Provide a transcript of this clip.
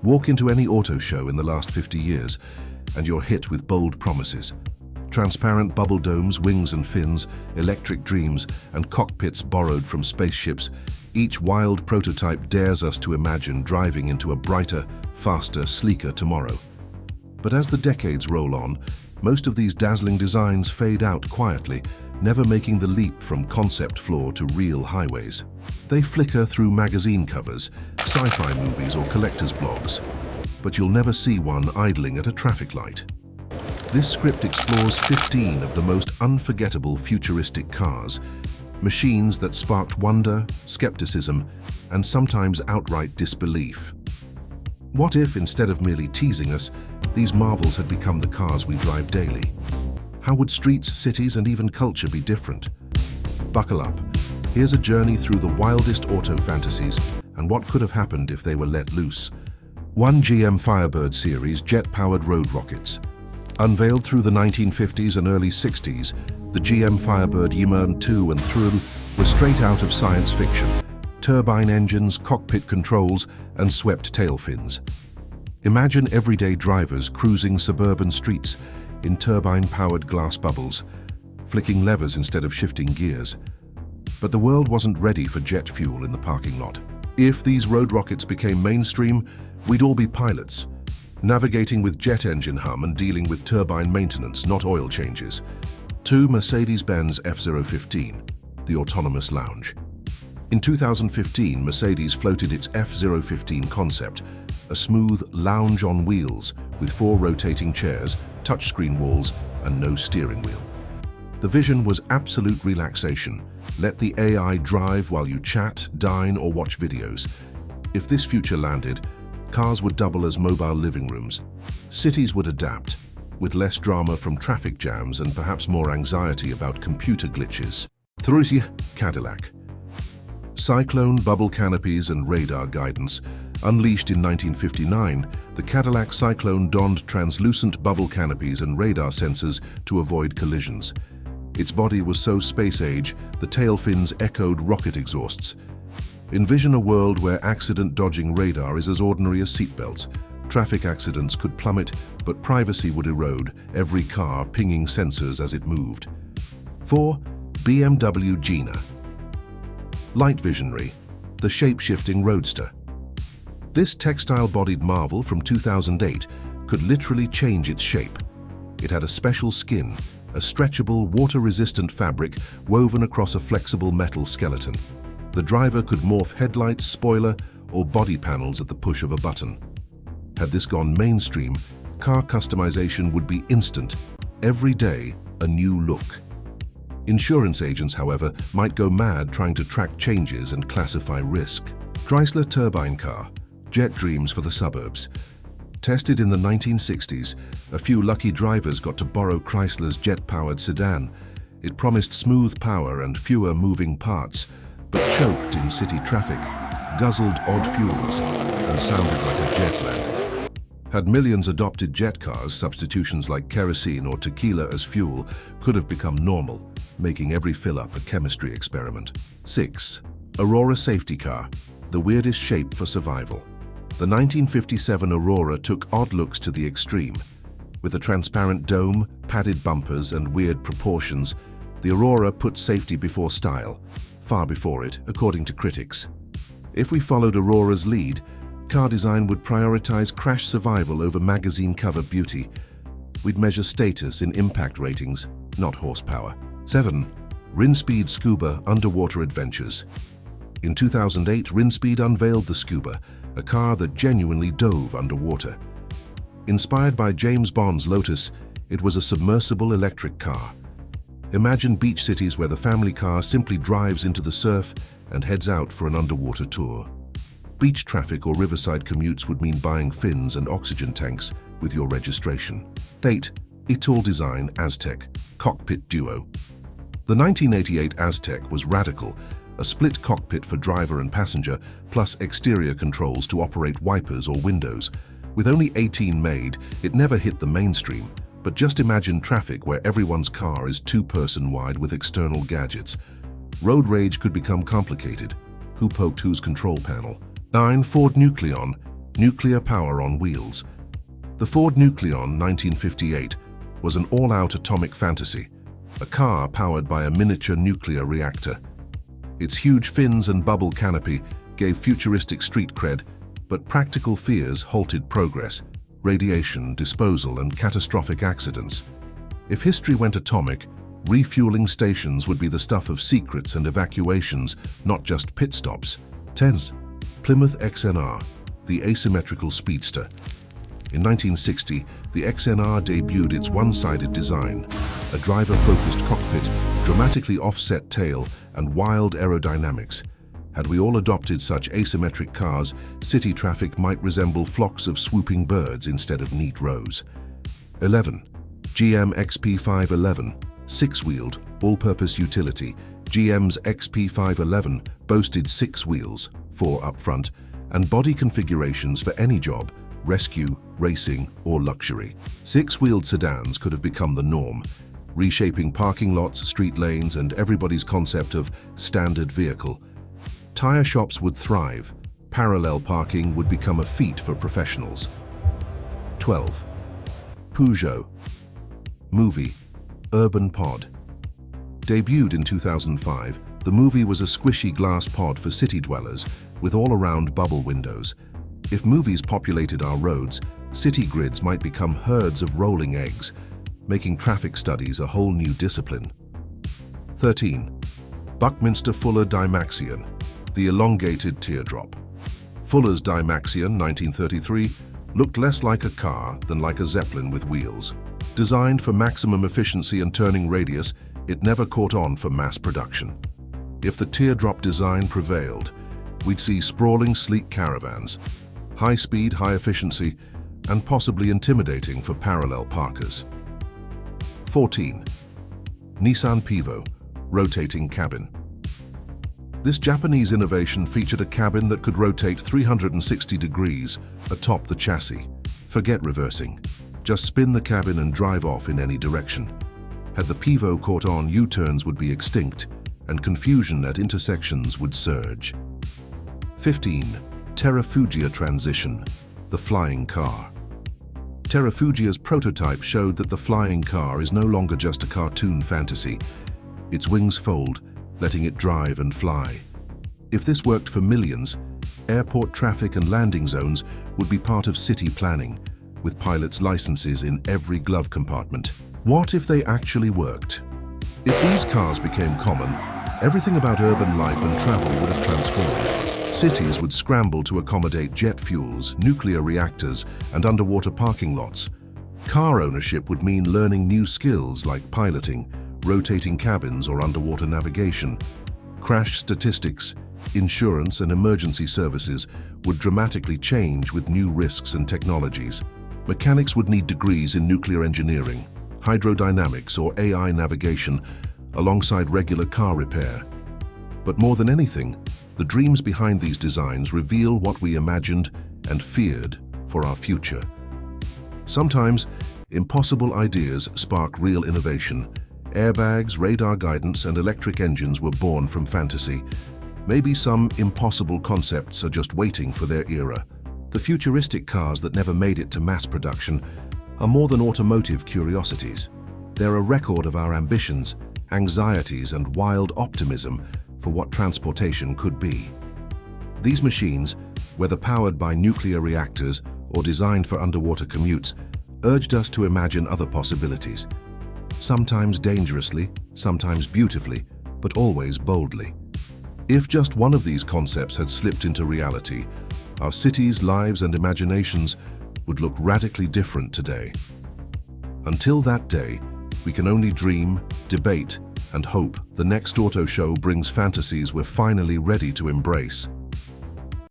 Walk into any auto show in the last 50 years, and you're hit with bold promises. Transparent bubble domes, wings and fins, electric dreams, and cockpits borrowed from spaceships, each wild prototype dares us to imagine driving into a brighter, faster, sleeker tomorrow. But as the decades roll on, most of these dazzling designs fade out quietly, never making the leap from concept floor to real highways. They flicker through magazine covers, sci-fi movies or collectors' blogs, but you'll never see one idling at a traffic light. This script explores 15 of the most unforgettable futuristic cars, machines that sparked wonder, skepticism, and sometimes outright disbelief. What if, instead of merely teasing us, these marvels had become the cars we drive daily? How would streets, cities, and even culture be different? Buckle up. Here's a journey through the wildest auto fantasies and what could have happened if they were let loose. 1 GM Firebird series jet-powered road rockets. Unveiled through the 1950s and early 60s, the GM Firebird Yiman 2 and 3 were straight out of science fiction. Turbine engines, cockpit controls, and swept tail fins. Imagine everyday drivers cruising suburban streets in turbine-powered glass bubbles, flicking levers instead of shifting gears. But the world wasn't ready for jet fuel in the parking lot. If these road rockets became mainstream, we'd all be pilots, navigating with jet engine hum and dealing with turbine maintenance, not oil changes. 2 Mercedes-Benz F-015, the autonomous lounge. In 2015, Mercedes floated its F-015 concept, a smooth lounge on wheels with 4 rotating chairs, touchscreen walls, and no steering wheel. The vision was absolute relaxation. Let the AI drive while you chat, dine, or watch videos. If this future landed, cars would double as mobile living rooms. Cities would adapt, with less drama from traffic jams and perhaps more anxiety about computer glitches. Terrafugia Cadillac. Cyclone, bubble canopies, and radar guidance. Unleashed in 1959, the Cadillac Cyclone donned translucent bubble canopies and radar sensors to avoid collisions. Its body was so space-age, the tail fins echoed rocket exhausts. Envision a world where accident-dodging radar is as ordinary as seatbelts. Traffic accidents could plummet, but privacy would erode, every car pinging sensors as it moved. 4. BMW Gina. Light visionary, the shape-shifting roadster. This textile-bodied marvel from 2008 could literally change its shape. It had a special skin, a stretchable, water-resistant fabric woven across a flexible metal skeleton. The driver could morph headlights, spoiler, or body panels at the push of a button. Had this gone mainstream, car customization would be instant. Every day, a new look. Insurance agents, however, might go mad trying to track changes and classify risk. Chrysler turbine car, jet dreams for the suburbs. Tested in the 1960s, a few lucky drivers got to borrow Chrysler's jet-powered sedan. It promised smooth power and fewer moving parts, but choked in city traffic, guzzled odd fuels, and sounded like a jet landing. Had millions adopted jet cars, substitutions like kerosene or tequila as fuel could have become normal, making every fill-up a chemistry experiment. 6. Aurora safety car, the weirdest shape for survival. The 1957 Aurora took odd looks to the extreme. With a transparent dome, padded bumpers, and weird proportions, the Aurora put safety before style, far before it, according to critics. If we followed Aurora's lead, car design would prioritize crash survival over magazine cover beauty. We'd measure status in impact ratings, not horsepower. 7. Rinspeed Scuba underwater adventures. In 2008, Rinspeed unveiled the Scuba, a car that genuinely dove underwater. Inspired by James Bond's Lotus, it was a submersible electric car. Imagine beach cities where the family car simply drives into the surf and heads out for an underwater tour. Beach traffic or riverside commutes would mean buying fins and oxygen tanks with your registration. 8. Ital Design Aztec Cockpit Duo. The 1988 Aztec was radical, a split cockpit for driver and passenger, plus exterior controls to operate wipers or windows. With only 18 made, it never hit the mainstream, but just imagine traffic where everyone's car is 2-person wide with external gadgets. Road rage could become complicated. Who poked whose control panel? 9. Ford Nucleon, Nuclear power on wheels. The Ford Nucleon 1958 was an all-out atomic fantasy, a car powered by a miniature nuclear reactor. Its huge fins and bubble canopy gave futuristic street cred, but practical fears halted progress: radiation, disposal, and catastrophic accidents. If history went atomic, refueling stations would be the stuff of secrets and evacuations, not just pit stops. 10. Plymouth XNR, the asymmetrical speedster. In 1960, the XNR debuted its one-sided design, a driver-focused cockpit, dramatically offset tail, and wild aerodynamics. Had we all adopted such asymmetric cars, city traffic might resemble flocks of swooping birds instead of neat rows. 11. GM XP511, six-wheeled, all-purpose utility. GM's XP511 boasted 6 wheels, 4 up front, and body configurations for any job: rescue, racing, or luxury. 6-wheeled sedans could have become the norm, reshaping parking lots, street lanes, and everybody's concept of standard vehicle. Tire shops would thrive. Parallel parking would become a feat for professionals. 12. Peugeot. Movie, Urban Pod. Debuted in 2005, the movie was a squishy glass pod for city dwellers with all-around bubble windows. If movies populated our roads, city grids might become herds of rolling eggs, making traffic studies a whole new discipline. 13. Buckminster Fuller Dymaxion, the elongated teardrop. Fuller's Dymaxion, 1933, looked less like a car than like a Zeppelin with wheels. Designed for maximum efficiency and turning radius, it never caught on for mass production. If the teardrop design prevailed, we'd see sprawling, sleek caravans, high speed, high efficiency, and possibly intimidating for parallel parkers. 14. Nissan Pivo, rotating cabin. This Japanese innovation featured a cabin that could rotate 360 degrees atop the chassis. Forget reversing. Just spin the cabin and drive off in any direction. Had the Pivo caught on, U-turns would be extinct, and confusion at intersections would surge. 15. Terrafugia transition, the flying car. Terrafugia's prototype showed that the flying car is no longer just a cartoon fantasy. Its wings fold, letting it drive and fly. If this worked for millions, airport traffic and landing zones would be part of city planning, with pilots' licenses in every glove compartment. What if they actually worked? If these cars became common, everything about urban life and travel would have transformed. Cities would scramble to accommodate jet fuels, nuclear reactors, and underwater parking lots. Car ownership would mean learning new skills like piloting, rotating cabins, or underwater navigation. Crash statistics, insurance, and emergency services would dramatically change with new risks and technologies. Mechanics would need degrees in nuclear engineering, hydrodynamics, or AI navigation, alongside regular car repair. But more than anything, the dreams behind these designs reveal what we imagined and feared for our future. Sometimes, impossible ideas spark real innovation. Airbags, radar guidance, and electric engines were born from fantasy. Maybe some impossible concepts are just waiting for their era. The futuristic cars that never made it to mass production are more than automotive curiosities. They're a record of our ambitions, anxieties, and wild optimism for what transportation could be. These machines, whether powered by nuclear reactors or designed for underwater commutes, urged us to imagine other possibilities. Sometimes dangerously, sometimes beautifully, but always boldly. If just one of these concepts had slipped into reality, our cities, lives, and imaginations would look radically different today. Until that day, we can only dream, debate, and hope the next auto show brings fantasies we're finally ready to embrace.